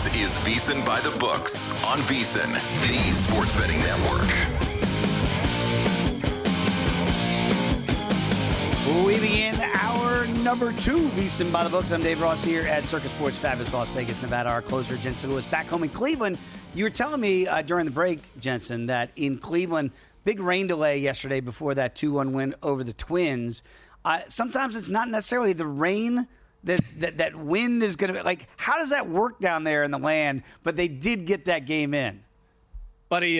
This is VSiN By The Books on VSiN, the sports betting network. We begin hour number 2, VSiN By The Books. I'm Dave Ross here at Circus Sports Fabulous Las Vegas, Nevada. Our closer, Jensen Lewis, back home in Cleveland. You were telling me during the break, Jensen, that in Cleveland, big rain delay yesterday before that 2-1 win over the Twins. Sometimes it's not necessarily the rain that wind is going to be. Like, how does that work down there in the land? But they did get that game in. Buddy,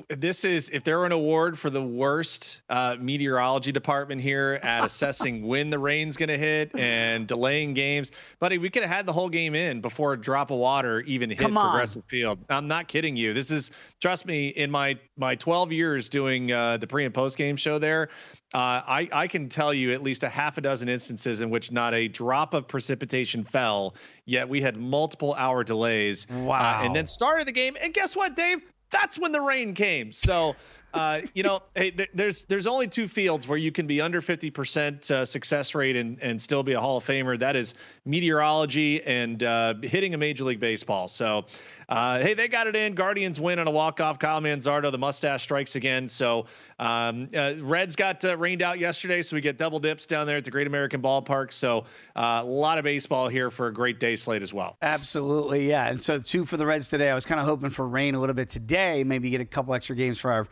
this is, if there were an award for the worst meteorology department here at assessing when the rain's going to hit and delaying games, buddy, we could have had the whole game in before a drop of water even hit Progressive Field. I'm not kidding you. This is, trust me, in my 12 years doing the pre and post game show there, I can tell you at least a half a dozen instances in which not a drop of precipitation fell, yet we had multiple hour delays. Wow. And then started the game. And guess what, Dave? That's when the rain came. So, hey, there's only two fields where you can be under 50% success rate and still be a Hall of Famer. That is meteorology and hitting a Major League Baseball. So, hey, they got it in. Guardians win on a walk-off. Kyle Manzardo, the mustache strikes again. So, Reds got rained out yesterday, so we get double dips down there at the Great American Ballpark. So, a lot of baseball here for a great day slate as well. Absolutely, yeah. And so 2 for the Reds today. I was kind of hoping for rain a little bit today, maybe get a couple extra games for our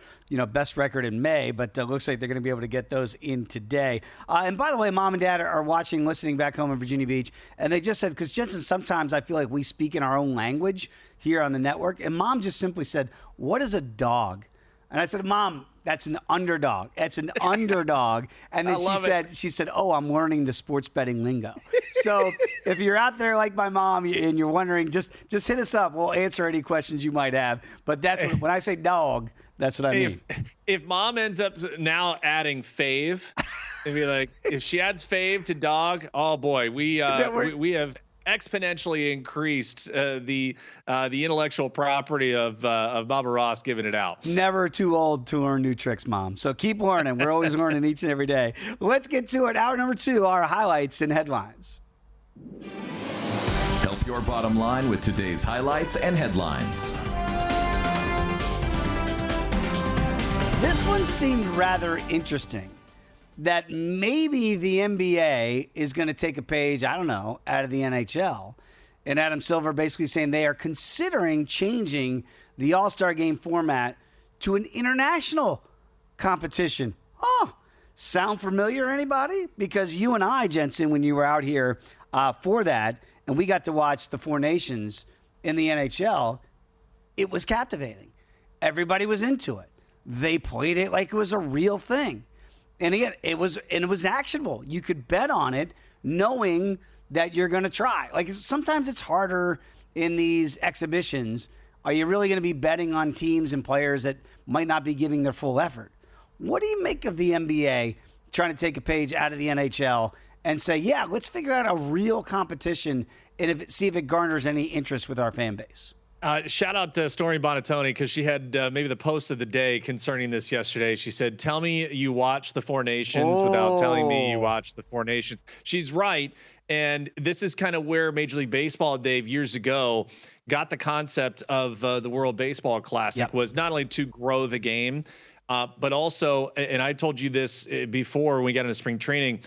best record in May, but looks like they're going to be able to get those in today. And by the way, Mom and Dad are watching, listening back home in Virginia Beach, and they just said, because Jensen, sometimes I feel like we speak in our own language here on the network, and Mom just simply said, "What is a dog?" And I said, "Mom, that's an underdog. It's an underdog." And then she said, "Oh, I'm learning the sports betting lingo." So if you're out there like my mom and you're wondering, just hit us up. We'll answer any questions you might have. But that's when I say dog, that's what I mean. If Mom ends up now adding fave, it'd be like, if she adds fave to dog, oh boy, we have exponentially increased the intellectual property of Baba Ross giving it out. Never too old to learn new tricks, Mom. So keep learning. We're always learning each and every day. Let's get to it. Hour number 2, our highlights and headlines. Help your bottom line with today's highlights and headlines. This one seemed rather interesting, that maybe the NBA is going to take a page, I don't know, out of the NHL. And Adam Silver basically saying they are considering changing the All-Star Game format to an international competition. Oh, sound familiar, anybody? Because you and I, Jensen, when you were out here for that, and we got to watch the Four Nations in the NHL, it was captivating. Everybody was into it. They played it like it was a real thing. And again, it was actionable. You could bet on it knowing that you're going to try. Like, sometimes it's harder in these exhibitions. Are you really going to be betting on teams and players that might not be giving their full effort? What do you make of the NBA trying to take a page out of the NHL and say, yeah, let's figure out a real competition and see if it garners any interest with our fan base? Shout out to Stormy Bonatoni, because she had maybe the post of the day concerning this yesterday. She said, "Tell me you watch the Four Nations without telling me you watch the Four Nations." She's right. And this is kind of where Major League Baseball, Dave, years ago got the concept of the World Baseball Classic, was not only to grow the game, but also, and I told you this before when we got into spring training,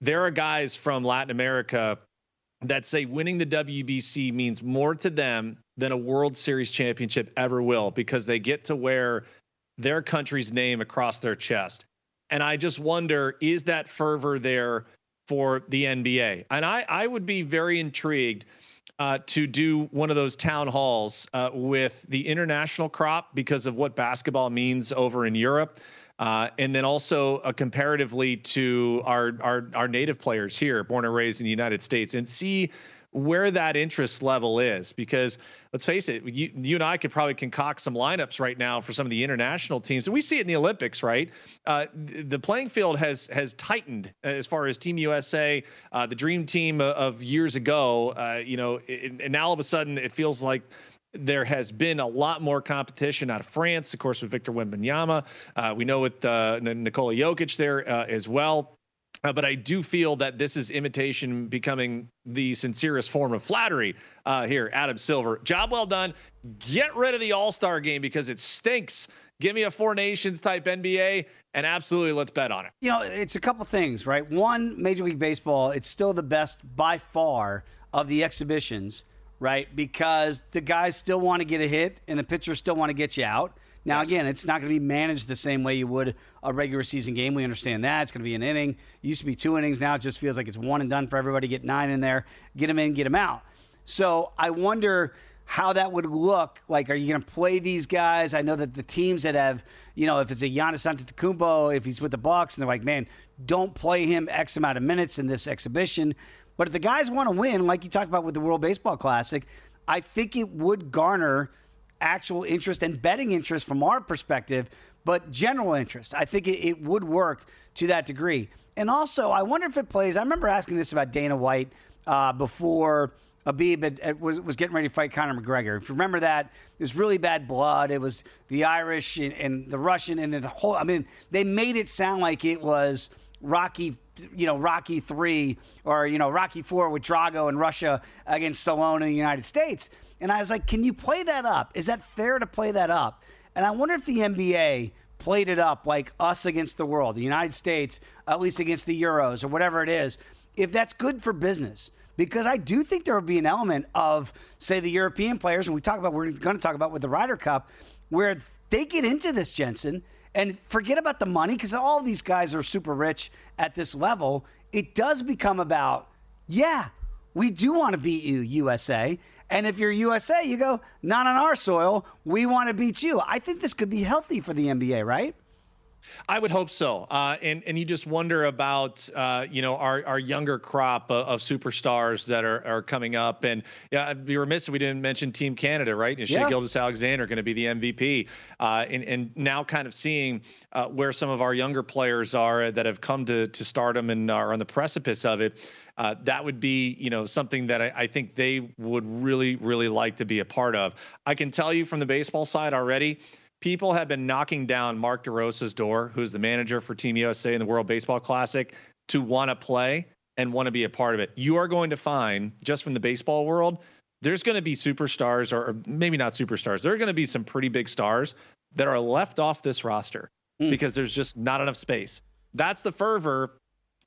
there are guys from Latin America that say winning the WBC means more to them than a World Series championship ever will, because they get to wear their country's name across their chest. And I just wonder, is that fervor there for the NBA? And I would be very intrigued to do one of those town halls with the international crop, because of what basketball means over in Europe. And then also comparatively to our native players here, born and raised in the United States, and see where that interest level is. Because let's face it, you and I could probably concoct some lineups right now for some of the international teams. And we see it in the Olympics, right? The playing field has tightened as far as Team USA, the dream team of years ago, and now all of a sudden it feels like there has been a lot more competition out of France, of course, with Victor Wembanyama. We know with Nikola Jokic there as well. But I do feel that this is imitation becoming the sincerest form of flattery here. Adam Silver, job well done. Get rid of the All-Star game because it stinks. Give me a Four Nations type NBA, and absolutely let's bet on it. It's a couple things, right? One, Major League Baseball, it's still the best by far of the exhibitions, right? Because the guys still want to get a hit and the pitchers still want to get you out. Now, again, it's not going to be managed the same way you would a regular season game. We understand that. It's going to be an inning. It used to be 2 innings. Now it just feels like it's one and done for everybody. Get 9 in there, get them in, get them out. So I wonder how that would look. Like, are you going to play these guys? I know that the teams that have, if it's a Giannis Antetokounmpo, if he's with the Bucks, and they're like, man, don't play him X amount of minutes in this exhibition. But if the guys want to win, like you talked about with the World Baseball Classic, I think it would garner actual interest and betting interest from our perspective, but general interest. I think it would work to that degree. And also, I wonder if it plays. I remember asking this about Dana White before Habib was getting ready to fight Conor McGregor. If you remember that, it was really bad blood. It was the Irish and the Russian, and then the whole. I mean, they made it sound like it was Rocky 3 or Rocky 4 with Drago in Russia against Stallone in the United States. And I was like, can you play that up? Is that fair to play that up? And I wonder if the NBA played it up like us against the world, the United States, at least against the Euros or whatever it is, if that's good for business. Because I do think there would be an element of, say, the European players, and we're going to talk about with the Ryder Cup, where they get into this, Jensen, and forget about the money, because all these guys are super rich at this level. It does become about, we do want to beat you, USA. And if you're USA, you go, not on our soil. We want to beat you. I think this could be healthy for the NBA, right? I would hope so. And you just wonder about, our younger crop of superstars that are coming up. And I'd be remiss if we didn't mention Team Canada, right? Shea Gilgeous-Alexander going to be the MVP. And now kind of seeing where some of our younger players are that have come to stardom and are on the precipice of it. That would be, something that I think they would really, really like to be a part of. I can tell you from the baseball side already, people have been knocking down Mark DeRosa's door, who's the manager for Team USA in the World Baseball Classic, to want to play and want to be a part of it. You are going to find, just from the baseball world, there's going to be superstars, or maybe not superstars. There are going to be some pretty big stars that are left off this roster because there's just not enough space. That's the fervor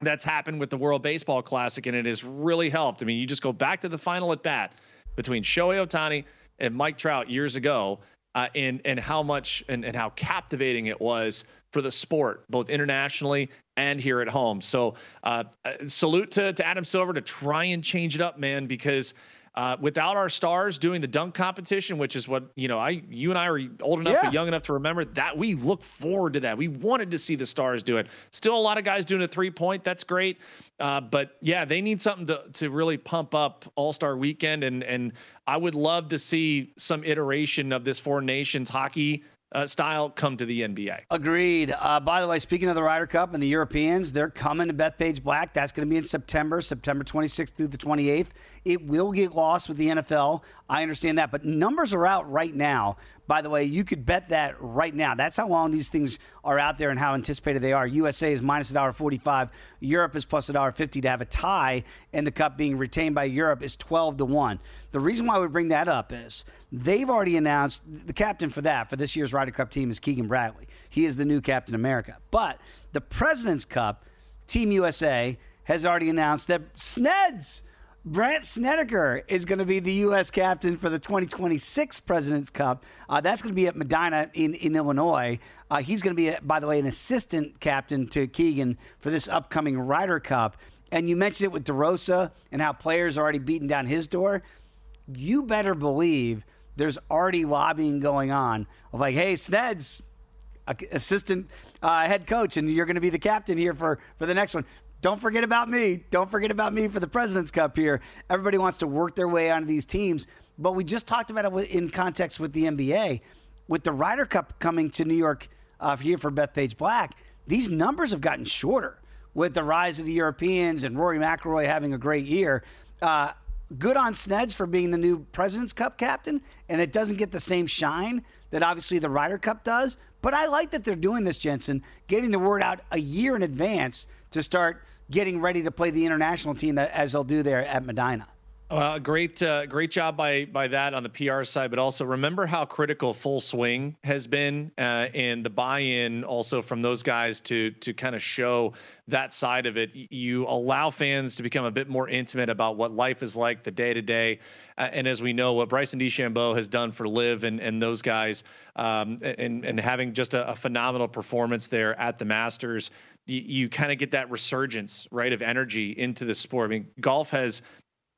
that's happened with the World Baseball Classic, and it has really helped. I mean, you just go back to the final at bat between Shohei Ohtani and Mike Trout years ago, and how much and how captivating it was for the sport, both internationally and here at home. So salute to Adam Silver to try and change it up, man, because without our stars doing the dunk competition, which is what, you and I are old enough and young enough to remember that, we look forward to that. We wanted to see the stars do it. Still a lot of guys doing a 3-point. That's great. But they need something to really pump up All-Star Weekend. And I would love to see some iteration of this Four Nations hockey style come to the NBA. Agreed. By the way, speaking of the Ryder Cup and the Europeans, they're coming to Bethpage Black. That's going to be in September 26th through the 28th. It will get lost with the NFL. I understand that. But numbers are out right now. By the way, you could bet that right now. That's how long these things are out there and how anticipated they are. USA is minus $1.45. Europe is plus $1.50 to have a tie, and the cup being retained by Europe is 12-1. The reason why we bring that up is they've already announced the captain for this year's Ryder Cup team is Keegan Bradley. He is the new Captain America. But the President's Cup, Team USA, has already announced that Brant Snedeker is going to be the U.S. captain for the 2026 President's Cup. That's going to be at Medina in Illinois. He's going to be, by the way, an assistant captain to Keegan for this upcoming Ryder Cup. And you mentioned it with DeRosa and how players are already beating down his door. You better believe there's already lobbying going on of like, hey, Sned's assistant head coach, and you're going to be the captain here for the next one. Don't forget about me. Don't forget about me for the President's Cup here. Everybody wants to work their way onto these teams. But we just talked about it in context with the NBA. With the Ryder Cup coming to New York here for Bethpage Black, these numbers have gotten shorter with the rise of the Europeans and Rory McIlroy having a great year. Good on Sneds for being the new President's Cup captain, and it doesn't get the same shine that obviously the Ryder Cup does. But I like that they're doing this, Jensen, getting the word out a year in advance to start getting ready to play the international team as they'll do there at Medina. Great job by that on the PR side, but also remember how critical Full Swing has been, and the buy-in also from those guys to kind of show that side of it. You allow fans to become a bit more intimate about what life is like, the day-to-day, and as we know, what Bryson DeChambeau has done for Liv and those guys, and having just a phenomenal performance there at the Masters, you kind of get that resurgence, right, of energy into the sport. I mean, golf has,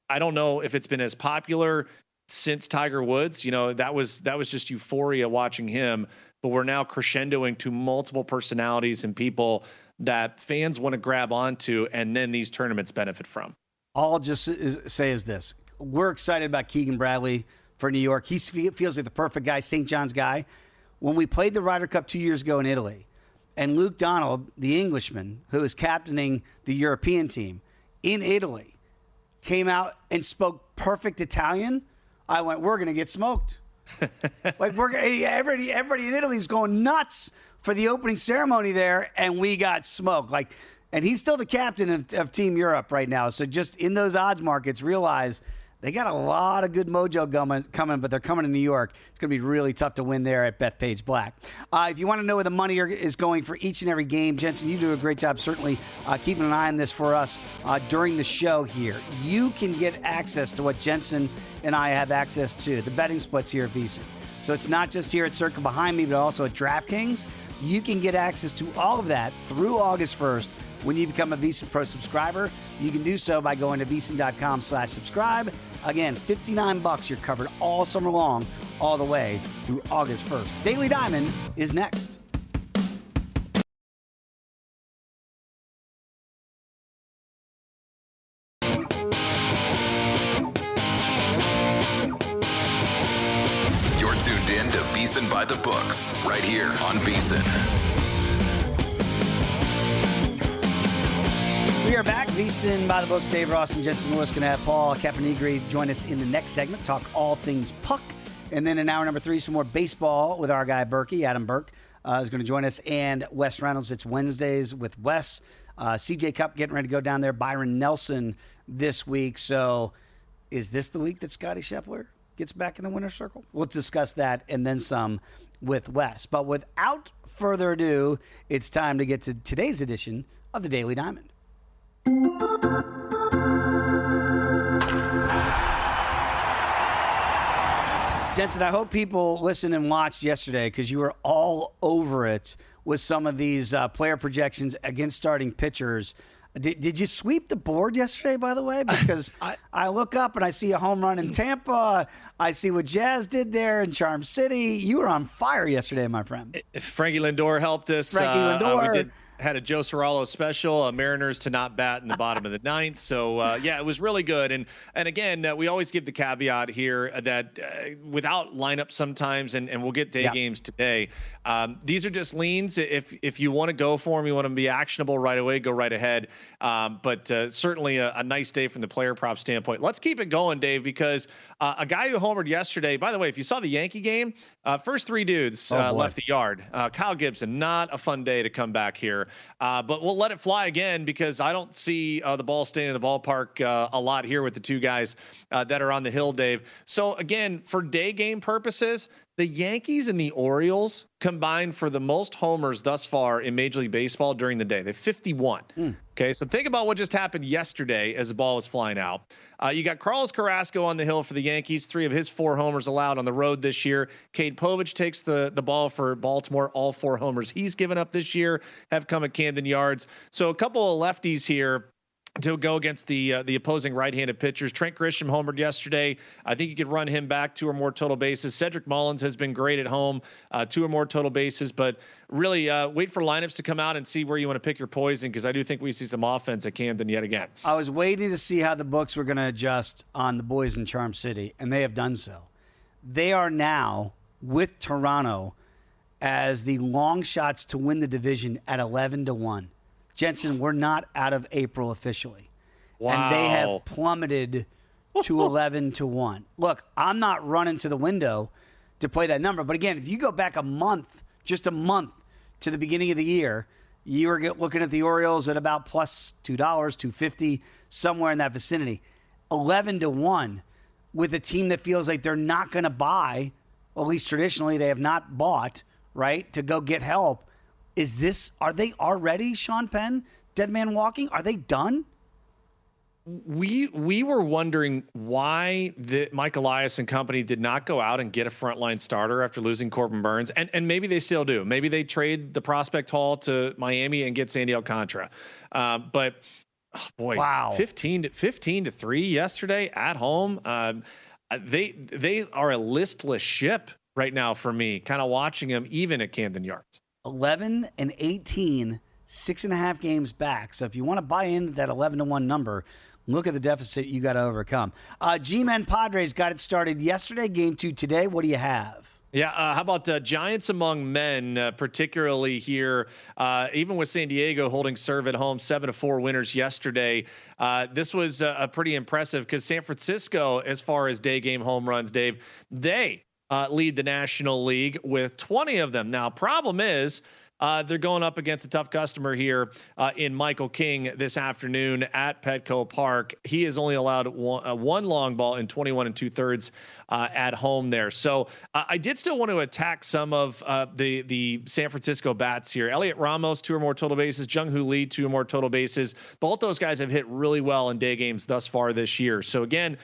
I don't know if it's been as popular since Tiger Woods. That was just euphoria watching him, but we're now crescendoing to multiple personalities and people that fans want to grab onto, and then these tournaments benefit from. All I'll just say is this. We're excited about Keegan Bradley for New York. He feels like the perfect guy, St. John's guy. When we played the Ryder Cup 2 years ago in Italy, and Luke Donald, the Englishman, who is captaining the European team in Italy, came out and spoke perfect Italian, I went, we're going to get smoked. Like everybody in Italy is going nuts for the opening ceremony there, and we got smoked. And he's still the captain of Team Europe right now. So just in those odds markets, realize they got a lot of good mojo coming, but they're coming to New York. It's going to be really tough to win there at Bethpage Black. If you want to know where the money is going for each and every game, Jensen, you do a great job certainly keeping an eye on this for us during the show here. You can get access to what Jensen and I have access to, the betting splits here at VSiN. So it's not just here at Circa behind me, but also at DraftKings. You can get access to all of that through August 1st. When you become a VSiN Pro subscriber, you can do so by going to VSiN.com/subscribe. Again, $59. You're covered all summer long, all the way through August 1st. Daily Diamond is next. You're tuned in to VSiN By The Books, right here on VSiN. We are back. VSiN By The Books. Dave Ross and Jensen Lewis going to have Paul Caponigri join us in the next segment, talk all things puck. And then in hour number 3, some more baseball with our guy Berkey, Adam Burke, is going to join us. And Wes Reynolds. It's Wednesdays with Wes. CJ Cup getting ready to go down there. Byron Nelson this week. So is this the week that Scotty Scheffler gets back in the winner's circle? We'll discuss that and then some with Wes. But without further ado, it's time to get to today's edition of the Daily Diamond. Jensen, I hope people listened and watched yesterday because you were all over it with some of these player projections against starting pitchers. Did you sweep the board yesterday, by the way? Because I look up and I see a home run in Tampa. I see what Jazz did there in Charm City. You were on fire yesterday, my friend. Frankie Lindor helped us. Frankie Lindor. Had a Joe Cirallo special, Mariners to not bat in the bottom of the ninth. So, yeah, it was really good. And again, we always give the caveat here that without lineups sometimes, and we'll get day games today, these are just leans. If you want to go for them, you want to be actionable right away, go right ahead. But certainly a nice day from the player prop standpoint. Let's keep it going, Dave, because a guy who homered yesterday, by the way, if you saw the Yankee game, first 3 dudes left the yard. Kyle Gibson, not a fun day to come back here. But we'll let it fly again because I don't see the ball staying in the ballpark a lot here with the 2 guys that are on the hill, Dave. So, again, for day game purposes, the Yankees and the Orioles combined for the most homers thus far in Major League Baseball during the day. They have 51. Okay, so think about what just happened yesterday as the ball was flying out. You got Carlos Carrasco on the hill for the Yankees, 3 of his 4 homers allowed on the road this year. Cade Povich takes the ball for Baltimore. All 4 homers he's given up this year have come at Camden Yards. So a couple of lefties here to go against the opposing right-handed pitchers. Trent Grisham homered yesterday. I think you could run him back 2 or more total bases. Cedric Mullins has been great at home, 2 or more total bases. But really, wait for lineups to come out and see where you want to pick your poison, because I do think we see some offense at Camden yet again. I was waiting to see how the books were going to adjust on the boys in Charm City, and they have done so. They are now, with Toronto, as the long shots to win the division at 11-1. Jensen, we're not out of April officially. Wow. And they have plummeted to 11-1. Look, I'm not running to the window to play that number. But again, if you go back just a month to the beginning of the year, you were looking at the Orioles at about plus $2, $2.50, somewhere in that vicinity. 11-1 with a team that feels like they're not going to buy, well, at least traditionally they have not bought, right, to go get help. Are they already, Sean Penn, dead man walking? Are they done? We were wondering why the Mike Elias and company did not go out and get a frontline starter after losing Corbin Burns, and maybe they still do. Maybe they trade the prospect haul to Miami and get Sandy Alcantara. But oh boy, wow, 15 to 3 yesterday at home. They are a listless ship right now for me. Kind of watching them even at Camden Yards. 11-18, 6.5 games back. So if you want to buy into that 11-1 number, look at the deficit you got to overcome. G-Men Padres got it started yesterday, game 2 today. What do you have? Yeah, how about Giants among men, particularly here, even with San Diego holding serve at home, 7-4 winners yesterday. This was pretty impressive because San Francisco, as far as day game home runs, Dave, they lead the National League with 20 of them. Now, problem is, they're going up against a tough customer here in Michael King this afternoon at Petco Park. He has only allowed one long ball in 21 2/3 at home there. So I did still want to attack some of the San Francisco bats here. Elliot Ramos, 2 or more total bases. Jung-Hoo Lee, 2 or more total bases. Both those guys have hit really well in day games thus far this year. So again,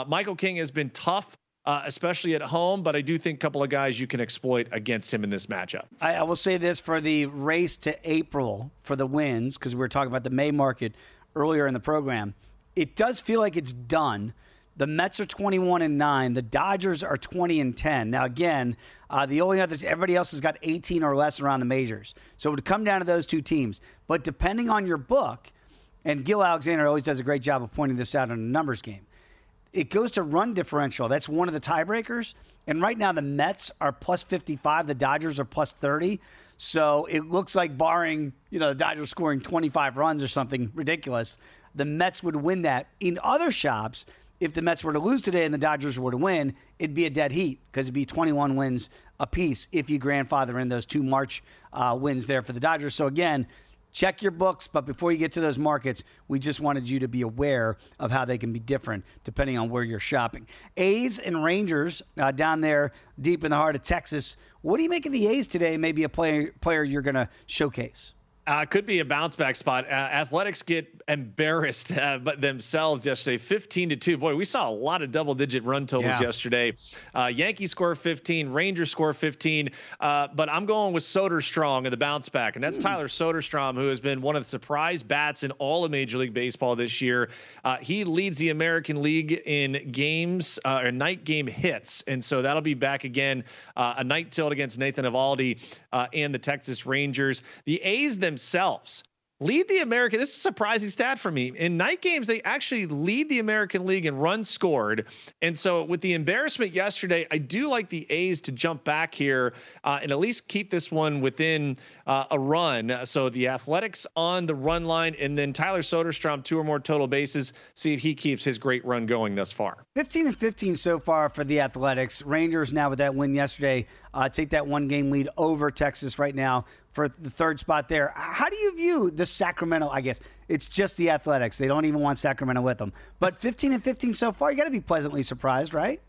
Michael King has been tough, especially at home, but I do think a couple of guys you can exploit against him in this matchup. I will say this for the race to April for the wins, because we were talking about the May market earlier in the program. It does feel like it's done. The Mets are 21-9. The Dodgers are 20-10. Now, again, the only other everybody else has got 18 or less around the majors. So it would come down to those two teams. But depending on your book, and Gil Alexander always does a great job of pointing this out in a numbers game, it goes to run differential. That's one of the tiebreakers. And right now the Mets are plus 55. The Dodgers are plus 30. So it looks like barring, the Dodgers scoring 25 runs or something ridiculous, the Mets would win that. In other shops, if the Mets were to lose today and the Dodgers were to win, it'd be a dead heat because it'd be 21 wins apiece if you grandfather in those 2 March wins there for the Dodgers. So again, check your books, but before you get to those markets, we just wanted you to be aware of how they can be different depending on where you're shopping. A's and Rangers down there deep in the heart of Texas. What do you make of the A's today? Maybe a player you're going to showcase. Could be a bounce back spot. Athletics get embarrassed but themselves yesterday, 15-2. Boy, we saw a lot of double-digit run totals yesterday. Yankees score 15, Rangers score 15. But I'm going with Soderstrom in the bounce back, and that's Tyler Soderstrom, who has been one of the surprise bats in all of Major League Baseball this year. He leads the American League in games or night game hits, and so that'll be back again. A night tilt against Nathan Eovaldi and the Texas Rangers. The A's themselves lead the American. This is a surprising stat for me. In night games, they actually lead the American League in runs scored. And so with the embarrassment yesterday, I do like the A's to jump back here and at least keep this one within a run. So the Athletics on the run line, and then Tyler Soderstrom, 2 or more total bases. See if he keeps his great run going thus far. 15-15 so far for the Athletics. Rangers now with that win yesterday, take that 1-game lead over Texas right now for the 3rd spot there. How do you view the Sacramento? I guess it's just the Athletics. They don't even want Sacramento with them. But 15-15 so far, you got to be pleasantly surprised, right?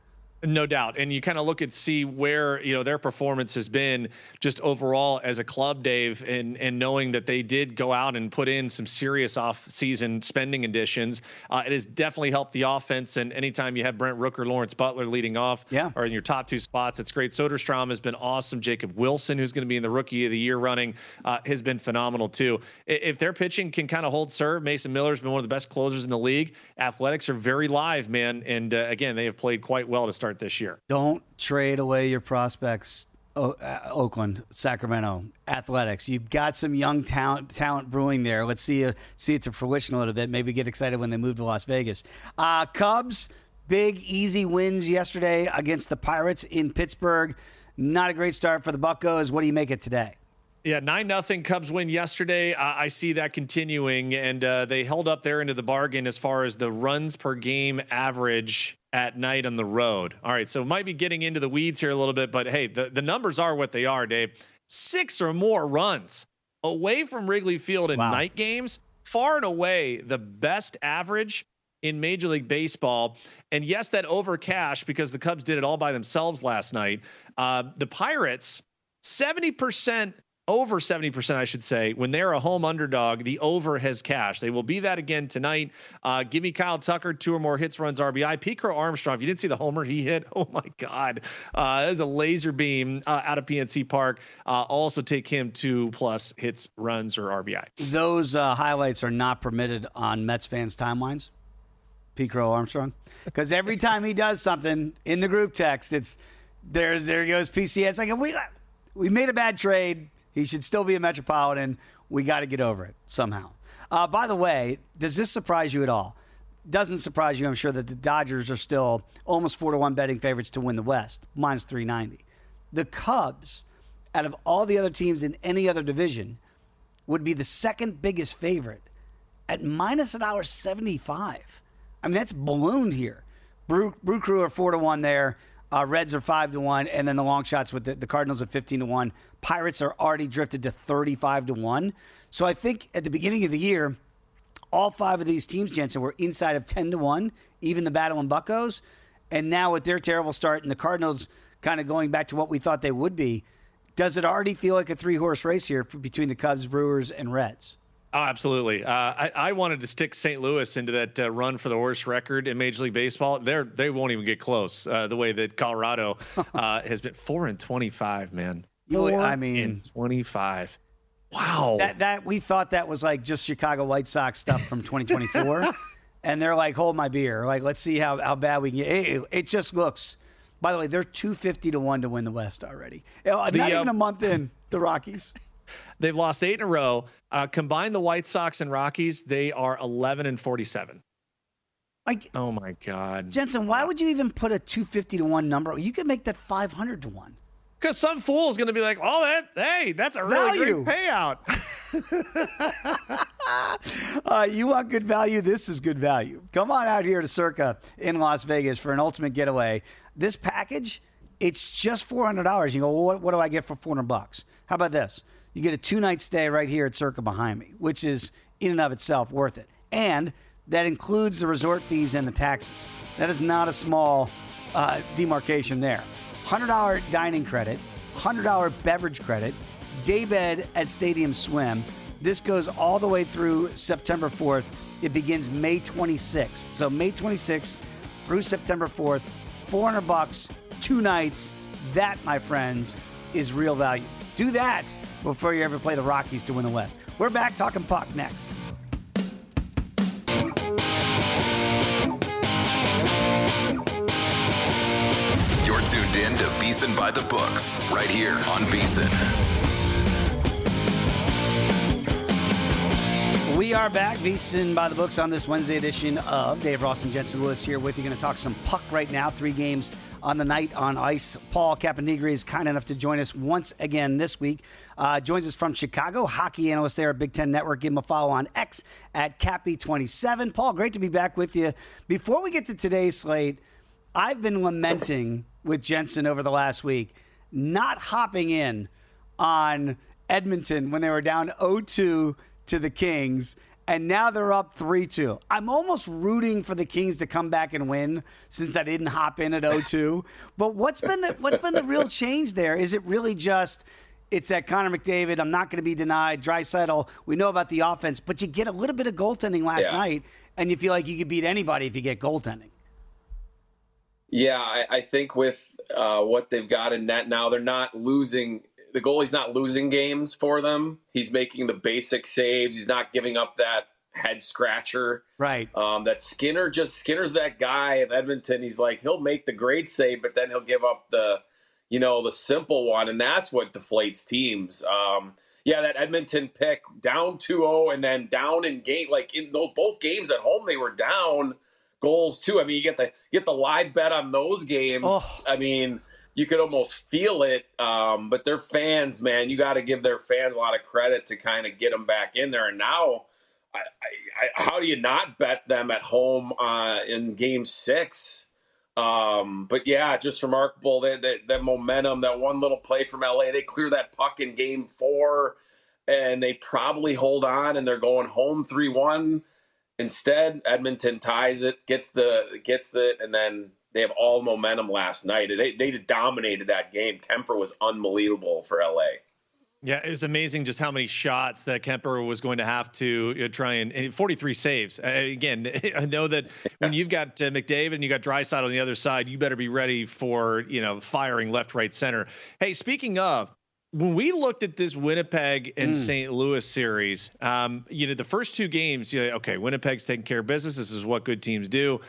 No doubt. And you kind of look at see where, their performance has been just overall as a club, Dave, and knowing that they did go out and put in some serious off-season spending additions. It has definitely helped the offense. And anytime you have Brent Rooker, Lawrence Butler leading off or in your top 2 spots, it's great. Soderstrom has been awesome. Jacob Wilson, who's going to be in the Rookie of the Year running, has been phenomenal too. If their pitching can kind of hold serve, Mason Miller's been one of the best closers in the league. Athletics are very live, man. And again, they have played quite well to start this year. Don't trade away your prospects, Oakland, Sacramento, Athletics. You've got some young talent brewing there. Let's see it to fruition a little bit. Maybe get excited when they move to Las Vegas. Cubs, big, easy wins yesterday against the Pirates in Pittsburgh. Not a great start for the Buccos. What do you make it today? Yeah, 9-0 Cubs win yesterday. I see that continuing, and they held up there into the bargain as far as the runs per game average at night on the road. All right, so might be getting into the weeds here a little bit, but hey, the numbers are what they are, Dave. 6 or more runs away from Wrigley Field in night games, far and away the best average in Major League Baseball. And yes, that over cash because the Cubs did it all by themselves last night. The Pirates, 70%, over 70%, I should say, when they're a home underdog, the over has cash. They will be that again tonight. Give me Kyle Tucker, 2 or more hits, runs, RBI. Pete Crow Armstrong, if you didn't see the homer he hit, oh my God. That is a laser beam out of PNC Park. Also take him 2+ hits, runs, or RBI. Those highlights are not permitted on Mets fans' timelines. Pete Crow Armstrong. Because every time he does something in the group text, it's there goes PCS. It's like, we made a bad trade. He should still be a Metropolitan. We got to get over it somehow. By the way, does this surprise you at all? Doesn't surprise you, I'm sure, that the Dodgers are still almost 4-1 betting favorites to win the West, minus 390. The Cubs, out of all the other teams in any other division, would be the second biggest favorite at minus $1.75. I mean, that's ballooned here. Brew Crew are 4-1 there. Reds are 5-1, and then the long shots with the Cardinals at 15-1. Pirates are already drifted to 35-1. So I think at the beginning of the year, all 5 of these teams, Jensen, were inside of 10-1, even the Battle and Buccos. And now with their terrible start and the Cardinals kind of going back to what we thought they would be, does it already feel like a 3-horse race here between the Cubs, Brewers, and Reds? Oh, absolutely. I wanted to stick St. Louis into that run for the worst record in Major League Baseball. They won't even get close. The way that Colorado has been 4-25, man. 4-25. Wow. That we thought that was like just Chicago White Sox stuff from 2024, and they're like, hold my beer. Like, let's see how bad we can get. It just looks. By the way, they're 250-1 to win the West already. Not even a month in, the Rockies. They've lost 8 in a row. Combine the White Sox and Rockies, they are 11-47. Like, oh my God, Jensen, why would you even put a 250-1 number? You could make that 500-1. Because some fool is going to be like, oh, that's a really great payout. You want good value? This is good value. Come on out here to Circa in Las Vegas for an ultimate getaway. This package, it's just $400. You go, well, what do I get for $400? How about this? You get a 2-night stay right here at Circa behind me, which is in and of itself worth it. And that includes the resort fees and the taxes. That is not a small demarcation there. $100 dining credit, $100 beverage credit, daybed at Stadium Swim. This goes all the way through September 4th. It begins May 26th. So May 26th through September 4th, $400, 2 nights. That, my friends, is real value. Do that before you ever play the Rockies to win the West. We're back talking puck next. You're tuned in to VSiN By The Books, right here on VSiN. We are back, VSiN By The Books, on this Wednesday edition of Dave Ross and Jensen Lewis here with you. Going to talk some puck right now. 3 games on the night on ice. Paul Caponigri is kind enough to join us once again this week. Joins us from Chicago, hockey analyst there at Big Ten Network. Give him a follow on X at Cappy27. Paul, great to be back with you. Before we get to today's slate, I've been lamenting with Jensen over the last week, not hopping in on Edmonton when they were down 0-2 to the Kings, and now they're up 3-2. I'm almost rooting for the Kings to come back and win since I didn't hop in at 0-2. But what's been the real change there? Is it really just it's that Connor McDavid, I'm not going to be denied, Draisaitl, we know about the offense, but you get a little bit of goaltending last night, and you feel like you could beat anybody if you get goaltending. Yeah, I think with what they've got in net now, they're not losing. The goalie's not losing games for them. He's making the basic saves. He's not giving up that head scratcher. Right. That Skinner's that guy of Edmonton. He's like, he'll make the great save, but then he'll give up the simple one, and that's what deflates teams. That Edmonton pick down 2-0 and then down in game, like in both games at home, they were down goals too. I mean, you get the live bet on those games. Oh. I mean, you could almost feel it. But their fans, man, you got to give their fans a lot of credit to kind of get them back in there. And now, how do you not bet them at home in Game 6? But yeah, just remarkable that momentum, that one little play from LA. They clear that puck in Game 4. and they probably hold on, and they're going home 3-1. Instead, Edmonton ties it, gets it, and then they have all momentum last night. They dominated that game. Kemper was unbelievable for LA. Yeah, it was amazing just how many shots that Kemper was going to have to try and 43 saves. Again, I know that when you've got McDavid and you got Draisaitl on the other side, you better be ready for, firing left, right, center. Hey, speaking of, when we looked at this Winnipeg and St. Louis series, the first two games, okay, Winnipeg's taking care of business. This is what good teams do.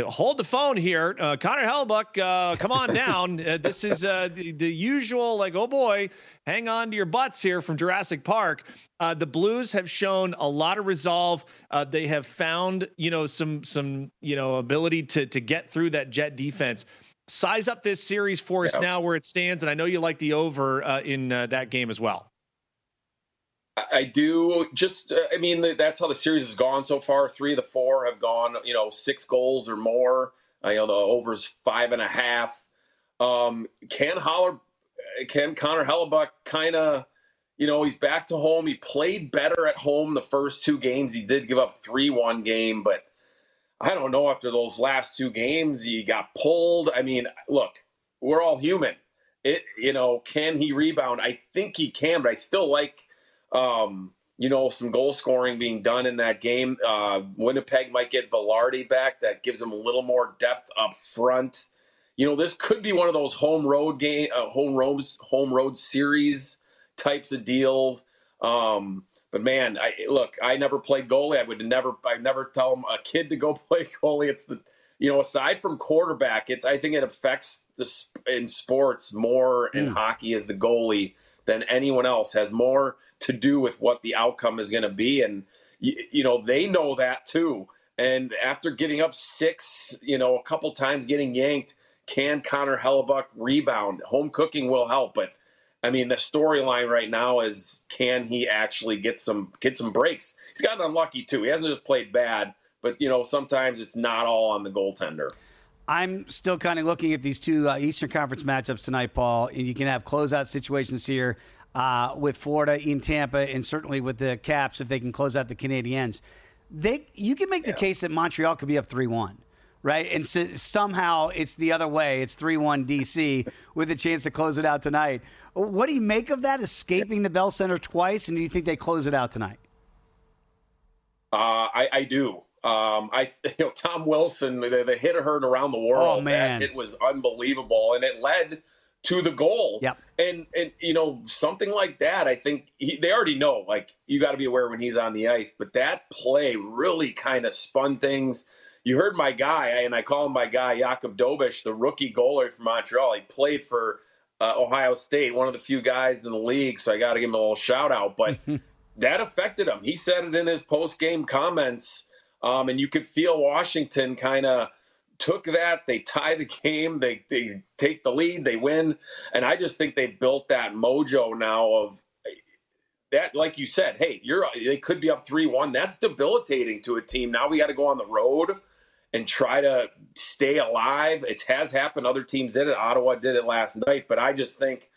Hold the phone here. Connor Hellebuyck, come on down. This is the usual, oh boy, hang on to your butts here from Jurassic Park. The Blues have shown a lot of resolve. They have found, some ability to get through that Jet defense. Size up this series for us now where it stands. And I know you like the over in that game as well. I do. That's how the series has gone so far. 3 of the 4 have gone, 6 goals or more. The over's 5.5. Can Connor Hellebuyck kind of, he's back to home. He played better at home the first 2 games. He did give up 3-1 game, but I don't know, after those last 2 games, he got pulled. Look, we're all human. Can he rebound? I think he can, but I still like some goal scoring being done in that game. Winnipeg might get Velarde back. That gives them a little more depth up front. This could be one of those home road series types of deals. But man, I never played goalie. I never tell a kid to go play goalie. It's aside from quarterback, I think it affects in sports more in hockey as the goalie than anyone else. Has more to do with what the outcome is going to be. And, they know that too. And after giving up 6, a couple times getting yanked, can Connor Hellebuyck rebound? Home cooking will help. But, the storyline right now is, can he actually get some breaks? He's gotten unlucky too. He hasn't just played bad, but, sometimes it's not all on the goaltender. I'm still kind of looking at these 2 Eastern Conference matchups tonight, Paul, and you can have closeout situations here with Florida in Tampa, and certainly with the Caps if they can close out the Canadiens. You can make the case that Montreal could be up 3-1, right? And somehow it's the other way. It's 3-1 DC with a chance to close it out tonight. What do you make of that, escaping the Bell Center twice, and do you think they close it out tonight? I do. Tom Wilson, the hit heard around the world. Oh, man. That hit was unbelievable, and it led to the goal. Yep. And something like that, I think they already know, you got to be aware when he's on the ice. But that play really kind of spun things. You heard my guy, and I call him my guy, Jakub Dobiš, the rookie goalie from Montreal. He played for Ohio State, one of the few guys in the league, so I got to give him a little shout-out. But that affected him. He said it in his post-game comments. And you could feel Washington kind of took that. They tie the game. They take the lead. They win. And I just think they built that mojo now of that, like you said, hey, they could be up 3-1. That's debilitating to a team. Now we got to go on the road and try to stay alive. It has happened. Other teams did it. Ottawa did it last night. But I just think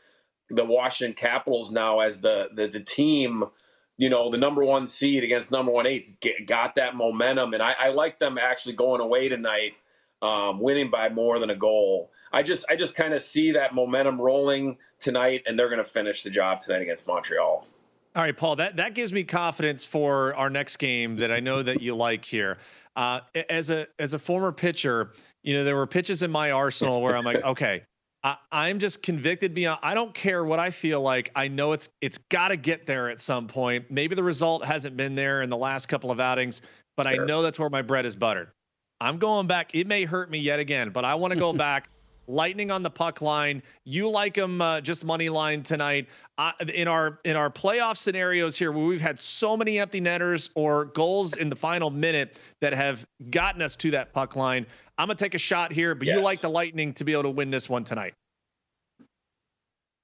the Washington Capitals now as the team – the number 1 seed against number 1 eights got that momentum. And I like them actually going away tonight, winning by more than a goal. I just kind of see that momentum rolling tonight, and they're going to finish the job tonight against Montreal. All right, Paul, that gives me confidence for our next game that I know that you like here. As a former pitcher, there were pitches in my arsenal where I'm like, okay, I'm just convicted beyond. I don't care what I feel like. I know it's got to get there at some point. Maybe the result hasn't been there in the last couple of outings, but I know that's where my bread is buttered. I'm going back. It may hurt me yet again, but I want to go back. Lightning on the puck line. You like them just money line tonight. In our playoff scenarios here, where we've had so many empty netters or goals in the final minute that have gotten us to that puck line, I'm gonna take a shot here. But you like the Lightning to be able to win this one tonight.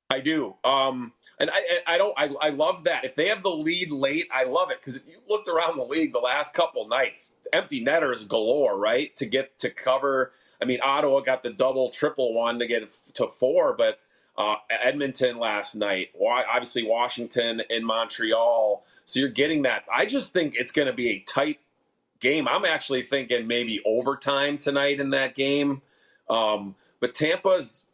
I do. And I love that. If they have the lead late, I love it. Because if you looked around the league the last couple nights, empty netters galore, right? To get to cover. Ottawa got the double, triple one to get to 4, but Edmonton last night, obviously Washington and Montreal. So you're getting that. I just think it's going to be a tight game. I'm actually thinking maybe overtime tonight in that game. But Tampa's,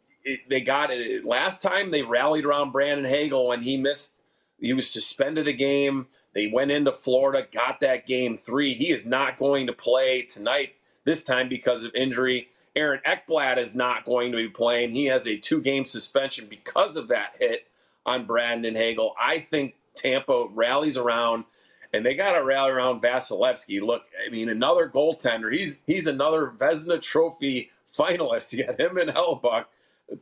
they got it. Last time they rallied around Brandon Hagel when he was suspended a game. They went into Florida, got that game 3. He is not going to play tonight this time because of injury. Aaron Ekblad is not going to be playing. He has a 2-game suspension because of that hit on Brandon Hagel. I think Tampa rallies around, and they got to rally around Vasilevsky. Look, I mean, another goaltender. He's another Vezina Trophy finalist. You got him and Hellebuck.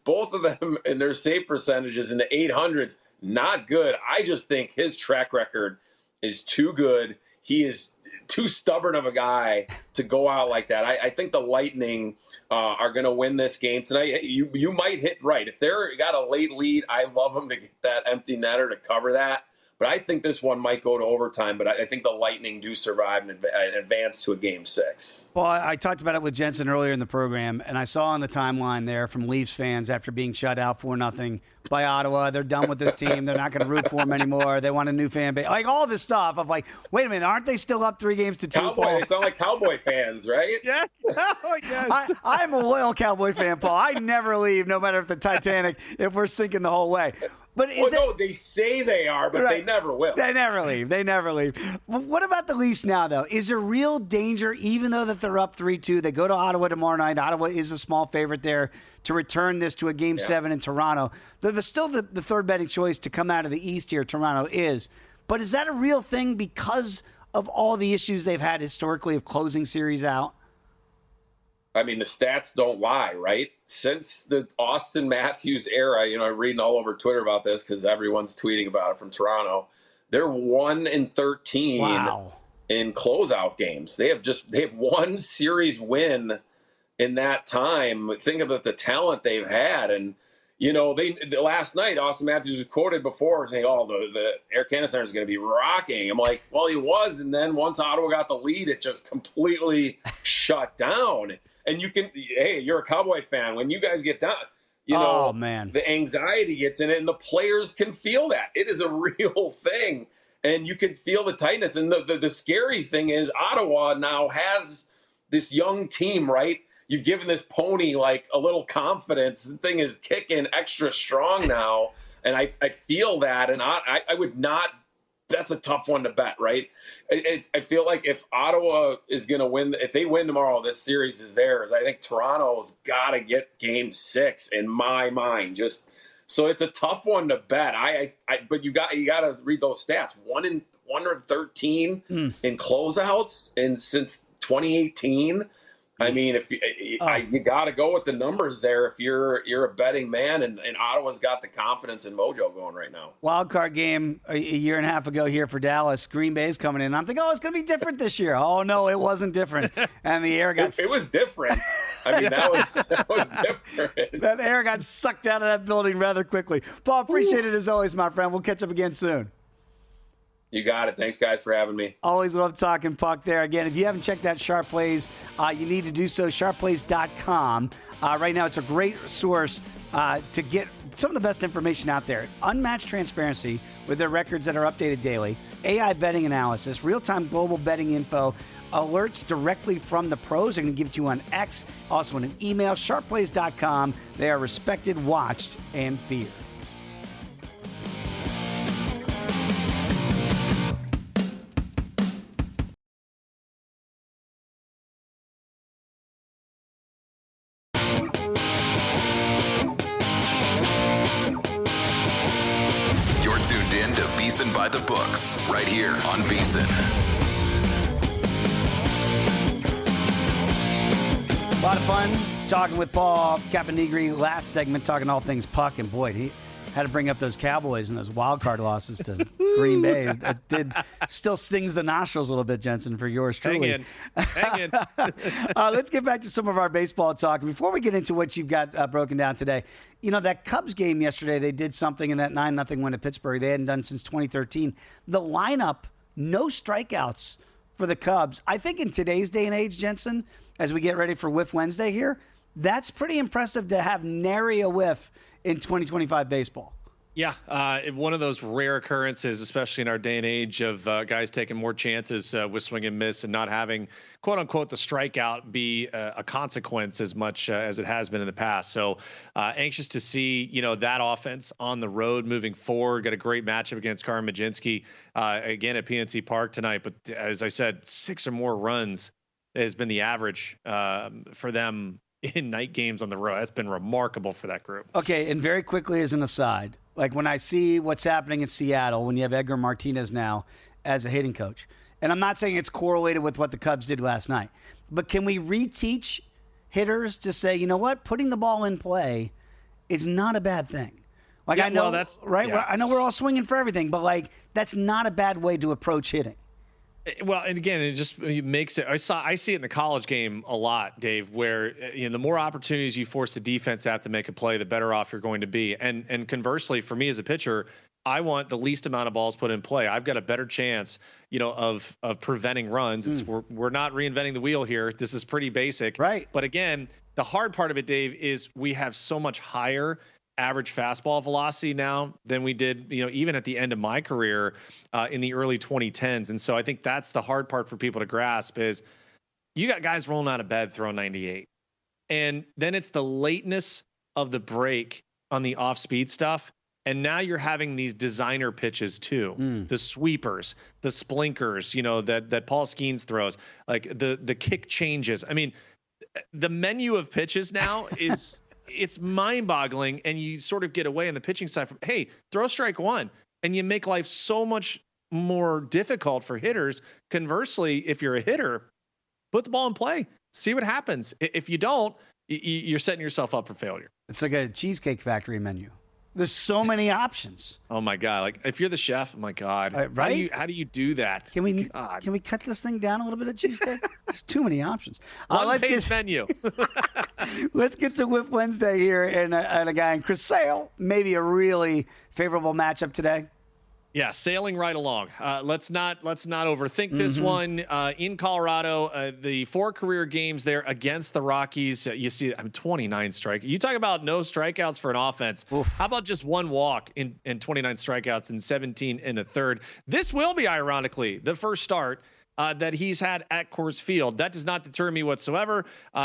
Both of them in their save percentages in the 800s, not good. I just think his track record is too good. He is too stubborn of a guy to go out like that. I think the Lightning are going to win this game tonight. You might hit right. If they're got a late lead, I love them to get that empty netter to cover that. But I think this one might go to overtime. But I think the Lightning do survive and advance to a game 6. Well, I talked about it with Jensen earlier in the program, and I saw on the timeline there from Leafs fans after being shut out 4-0 by Ottawa. They're done with this team. They're not going to root for them anymore. They want a new fan base. Like all this stuff. I'm like, wait a minute, aren't they still up 3-2? Cowboy, they sound like Cowboy fans, right? Yeah. Oh, yes. I'm a loyal Cowboy fan, Paul. I never leave, no matter if the Titanic, if we're sinking the whole way. But no, they say they are, but they never will. They never leave. They never leave. But what about the Leafs now, though? Is there real danger, even though that they're up 3-2? They go to Ottawa tomorrow night. Ottawa is a small favorite there to return this to a Game 7 in Toronto. They're still the third betting choice to come out of the East here, Toronto is. But is that a real thing because of all the issues they've had historically of closing series out? I mean, the stats don't lie, right? Since the Austin Matthews era, I'm reading all over Twitter about this because everyone's tweeting about it from Toronto. They're 1-13 in closeout games. They have one series win in that time. Think about the talent they've had. And, last night, Austin Matthews was quoted before saying, the Air Canada Center is going to be rocking. I'm like, well, he was. And then once Ottawa got the lead, it just completely shut down. And you're a Cowboy fan. When you guys get down, the anxiety gets in it, and the players can feel that. It is a real thing, and you can feel the tightness. And the scary thing is Ottawa now has this young team, right? You've given this pony like a little confidence. The thing is kicking extra strong now, and I feel that, and I would not. That's a tough one to bet, right? I feel like if Ottawa is going to win, if they win tomorrow, this series is theirs. I think Toronto's got to get Game 6 in my mind. So it's a tough one to bet. But you got to read those stats. 1-13 in closeouts, and since 2018. I mean, if you got to go with the numbers there if you're a betting man, and Ottawa's got the confidence and mojo going right now. Wild card game a year and a half ago here for Dallas. Green Bay's coming in. I'm thinking, it's going to be different this year. Oh no, it wasn't different, and the air got. It was different. I mean, that was different. That air got sucked out of that building rather quickly. Paul, appreciate it as always, my friend. We'll catch up again soon. You got it. Thanks, guys, for having me. Always love talking puck there. Again, if you haven't checked out Sharp Plays, you need to do so. SharpPlays.com. Right now, it's a great source to get some of the best information out there. Unmatched transparency with their records that are updated daily. AI betting analysis, real-time global betting info, alerts directly from the pros. They're going to give it to you on X, also in an email. SharpPlays.com. They are respected, watched, and feared. VSiN By The Books, right here on VSiN. A lot of fun talking with Paul Caponigri last segment, talking all things puck, and boy, he had to bring up those Cowboys and those wild card losses to Green Bay. It still stings the nostrils a little bit, Jensen, for yours truly. Hang in. Let's get back to some of our baseball talk. Before we get into what you've got broken down today, that Cubs game yesterday, they did something in that 9-0 win at Pittsburgh they hadn't done since 2013. The lineup, no strikeouts for the Cubs. I think in today's day and age, Jensen, as we get ready for Whiff Wednesday here, that's pretty impressive to have nary a whiff in 2025 baseball. Yeah, one of those rare occurrences, especially in our day and age of guys taking more chances with swing and miss and not having, quote unquote, the strikeout be a consequence as much as it has been in the past. So anxious to see, that offense on the road moving forward. Got a great matchup against Carmen Majinski again at PNC Park tonight. But as I said, 6 or more runs has been the average for them in night games on the road. That's been remarkable for that group. Okay, and very quickly as an aside, like when I see what's happening in Seattle, when you have Edgar Martinez now as a hitting coach, and I'm not saying it's correlated with what the Cubs did last night, but can we reteach hitters to say, you know what, putting the ball in play is not a bad thing? Like, I know, well, that's right? Yeah. I know we're all swinging for everything, but like that's not a bad way to approach hitting. Well, and again, it makes it. I see it in the college game a lot, Dave, where the more opportunities you force the defense to have to make a play, the better off you're going to be. And conversely, for me as a pitcher, I want the least amount of balls put in play. I've got a better chance, of preventing runs. We're not reinventing the wheel here. This is pretty basic, right? But again, the hard part of it, Dave, is we have so much higher average fastball velocity now than we did, even at the end of my career in the early 2010s. And so I think that's the hard part for people to grasp is you got guys rolling out of bed throwing 98. And then it's the lateness of the break on the off-speed stuff. And now you're having these designer pitches too, the sweepers, the splinkers, that Paul Skeens throws, like the kick changes. I mean, the menu of pitches now is it's mind-boggling, and you sort of get away on the pitching side from, hey, throw strike one, and you make life so much more difficult for hitters. Conversely, if you're a hitter, put the ball in play, see what happens. If you don't, you're setting yourself up for failure. It's like a Cheesecake Factory menu. There's so many options. Oh my God! Like if you're the chef, oh my God, right? How do you do that? Can we cut this thing down a little bit of cheesecake? There's too many options. Let's get menu. Let's get to Whip Wednesday here, and a guy in Chris Sale. Maybe a really favorable matchup today. Yeah, sailing right along. Let's not overthink this one. In Colorado, the 4 career games there against the Rockies. You see, 29 strike. You talk about no strikeouts for an offense. Oof. How about just one walk in 29 strikeouts and 17 in a third? This will be, ironically, the first start that he's had at Coors Field. That does not deter me whatsoever.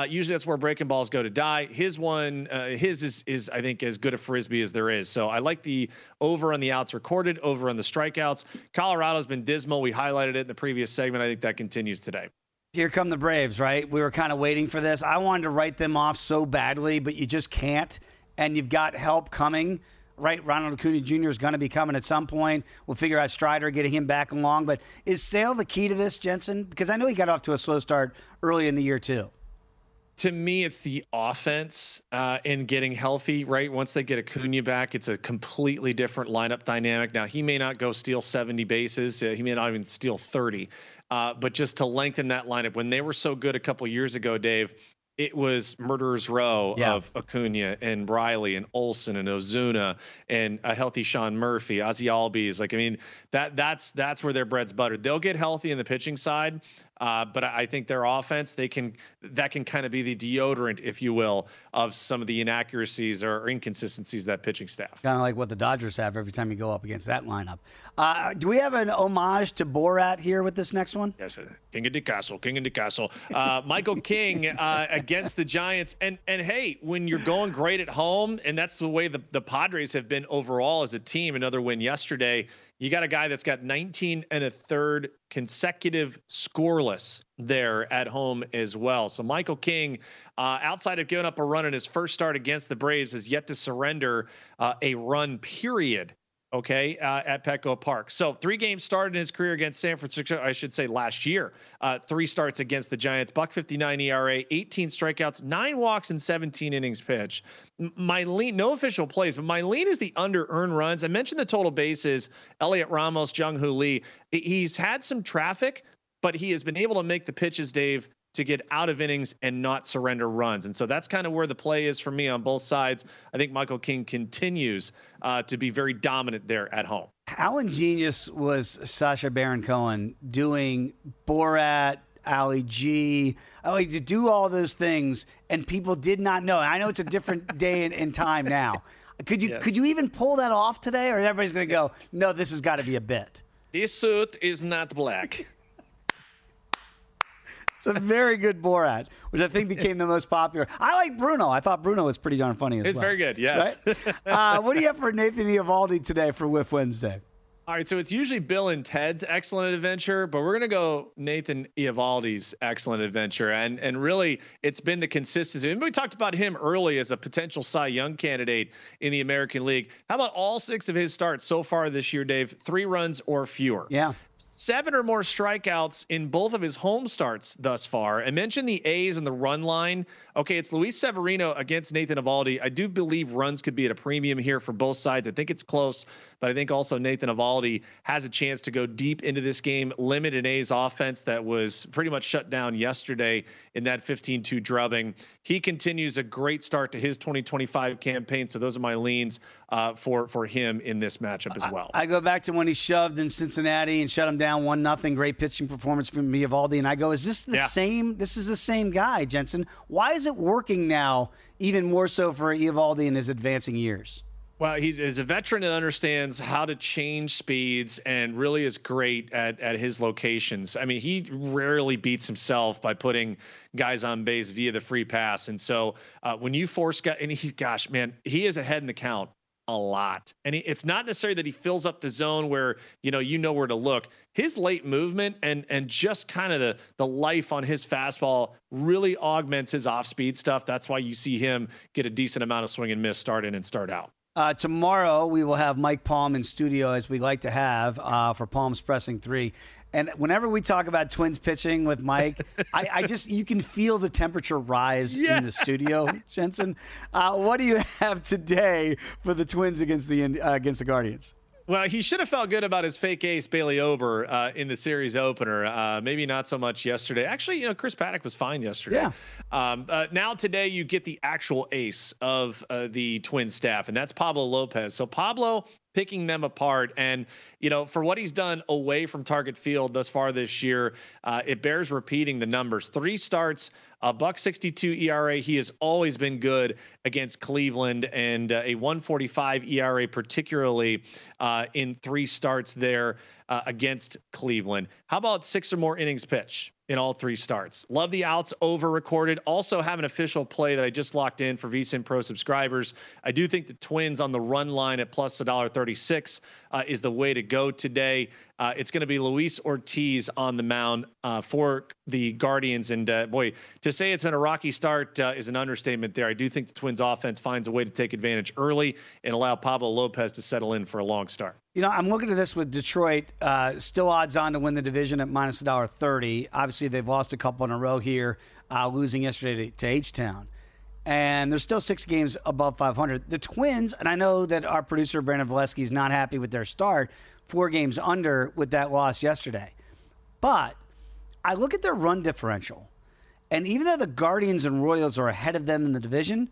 Usually that's where breaking balls go to die. His is I think as good a Frisbee as there is. So I like the over on the outs recorded, over on the strikeouts. Colorado's been dismal. We highlighted it in the previous segment. I think that continues today. Here come the Braves, right? We were kind of waiting for this. I wanted to write them off so badly, but you just can't. And you've got help coming. Right, Ronald Acuna Jr. is going to be coming at some point. We'll figure out Strider, getting him back along. But is Sale the key to this, Jensen? Because I know he got off to a slow start early in the year, too. To me, it's the offense and getting healthy, right? Once they get Acuna back, it's a completely different lineup dynamic. Now, he may not go steal 70 bases. He may not even steal 30. But just to lengthen that lineup, when they were so good a couple years ago, Dave, it was murderer's row of Acuna and Riley and Olsen and Ozuna and a healthy Sean Murphy, Ozzie Albies. Like, I mean, that's where their bread's buttered. They'll get healthy in the pitching side, but I think their offense, that can kind of be the deodorant, if you will, of some of the inaccuracies or inconsistencies of that pitching staff. Kind of like what the Dodgers have every time you go up against that lineup. Do we have an homage to Borat here with this next one? Yes, King of the Castle. Michael King against the Giants. And hey, when you're going great at home, and that's the way the Padres have been overall as a team, another win yesterday, you got a guy that's got 19 and a third consecutive scoreless there at home as well. So Michael King, outside of giving up a run in his first start against the Braves, has yet to surrender a run, period. Okay, at Petco Park. So 3 games started in his career against San Francisco, I should say last year. 3 starts against the Giants, .59 ERA, 18 strikeouts, 9 walks, and 17 innings pitched. My lean, no official plays, but my lean is the under earned runs. I mentioned the total bases, Elliot Ramos, Jung-Hoo Lee. He's had some traffic, but he has been able to make the pitches, Dave, to get out of innings and not surrender runs. And so that's kind of where the play is for me on both sides. I think Michael King continues to be very dominant there at home. How ingenious was Sacha Baron Cohen doing Borat, Ali G, to do all those things, and people did not know. I know it's a different day and time now. Could you even pull that off today, or everybody's going to go, no, this has got to be a bit? This suit is not black. It's a very good Borat, which I think became the most popular. I like Bruno. I thought Bruno was pretty darn funny as well. It's very good, yes. Right? What do you have for Nathan Eovaldi today for Whiff Wednesday? All right, so it's usually Bill and Ted's Excellent Adventure, but we're going to go Nathan Eovaldi's Excellent Adventure. And really, it's been the consistency. And we talked about him early as a potential Cy Young candidate in the American League. How about all 6 of his starts so far this year, Dave? 3 runs or fewer. Yeah. 7 or more strikeouts in both of his home starts thus far. I mentioned the A's and the run line. Okay, it's Luis Severino against Nathan Eovaldi. I do believe runs could be at a premium here for both sides. I think it's close, but I think also Nathan Eovaldi has a chance to go deep into this game, limit an A's offense that was pretty much shut down yesterday in that 15-2 drubbing. He continues a great start to his 2025 campaign, so those are my leans for him in this matchup as well. I go back to when he shoved in Cincinnati and shut him down 1-0. Great pitching performance from Eovaldi, and I go, is this the same? This is the same guy, Jensen. Why is it working now, even more so for Eovaldi in his advancing years? Well, he is a veteran and understands how to change speeds and really is great at his locations. I mean, he rarely beats himself by putting guys on base via the free pass. And so when you force guys, and he is ahead in the count a lot. And it's not necessarily that he fills up the zone where, you know where to look. His late movement and just kind of the life on his fastball really augments his off-speed stuff. That's why you see him get a decent amount of swing and miss start in and start out. Tomorrow we will have Mike Palm in studio, as we like to have for Palm's Pressing 3. And whenever we talk about Twins pitching with Mike, I just, you can feel the temperature rise in the studio, Jensen. What do you have today for the Twins against the Guardians? Well, he should have felt good about his fake ace, Bailey Ober, in the series opener. Maybe not so much yesterday. Actually, Chris Paddock was fine yesterday. Yeah. Now today you get the actual ace of the Twins staff, and that's Pablo Lopez. So Pablo picking them apart. And, for what he's done away from target field thus far this year, it bears repeating the numbers. 3 starts, a .162 ERA. He has always been good against Cleveland, and a 1.45 ERA, particularly in 3 starts there against Cleveland. How about 6 or more innings pitched in all 3 starts? Love the outs over recorded. Also have an official play that I just locked in for VSiN Pro subscribers. I do think the Twins on the run line at plus $1.36 is the way to go today. It's going to be Luis Ortiz on the mound for the Guardians. And boy, to say it's been a rocky start is an understatement there. I do think the Twins offense finds a way to take advantage early and allow Pablo Lopez to settle in for a long start. I'm looking at this with Detroit, still odds on to win the division at minus $1.30. Obviously, they've lost a couple in a row here, losing yesterday to H-Town. And there's still 6 games above 500. The Twins, and I know that our producer, Brandon Valesky, is not happy with their start, 4 games under with that loss yesterday. But I look at their run differential, and even though the Guardians and Royals are ahead of them in the division,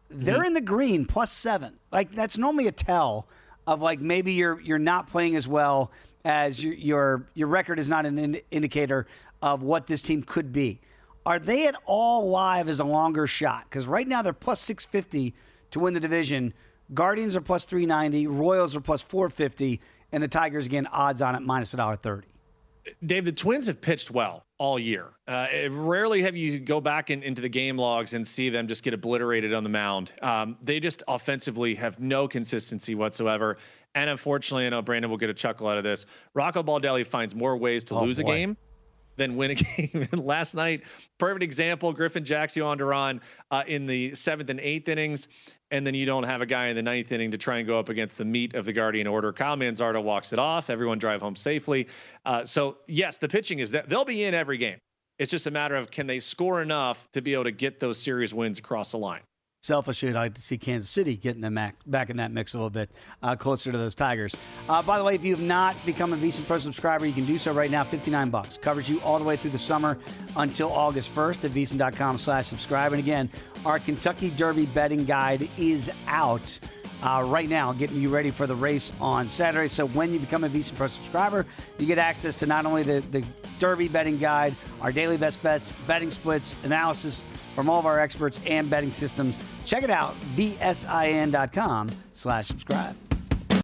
they're in the green, +7. Like, that's normally a tell of, like, maybe you're not playing as well as your record is not an indicator of what this team could be. Are they at all live as a longer shot? Because right now they're +650 to win the division. Guardians are +390, Royals are +450, and the Tigers, again, odds on at minus $1.30. Dave, the Twins have pitched well all year. Rarely have you go back into the game logs and see them just get obliterated on the mound. They just offensively have no consistency whatsoever. And unfortunately, I know Brandon will get a chuckle out of this. Rocco Baldelli finds more ways to lose a game than win a game. And last night, perfect example, Griffin Jackson Duran in the 7th and 8th innings. And then you don't have a guy in the 9th inning to try and go up against the meat of the Guardian order. Kyle Manzardo walks it off. Everyone drive home safely. So, yes, the pitching is that they'll be in every game. It's just a matter of can they score enough to be able to get those series wins across the line. Selfishly, I'd like to see Kansas City getting them back in that mix a little bit closer to those Tigers. By the way, if you have not become a VSiN Pro subscriber, you can do so right now. $59 covers you all the way through the summer until August 1st at VSiN.com/subscribe. And again, our Kentucky Derby betting guide is out right now, getting you ready for the race on Saturday. So when you become a VSiN Pro subscriber, you get access to not only the Derby betting guide, our daily best bets, betting splits, analysis from all of our experts and betting systems. Check it out, VSiN.com/subscribe.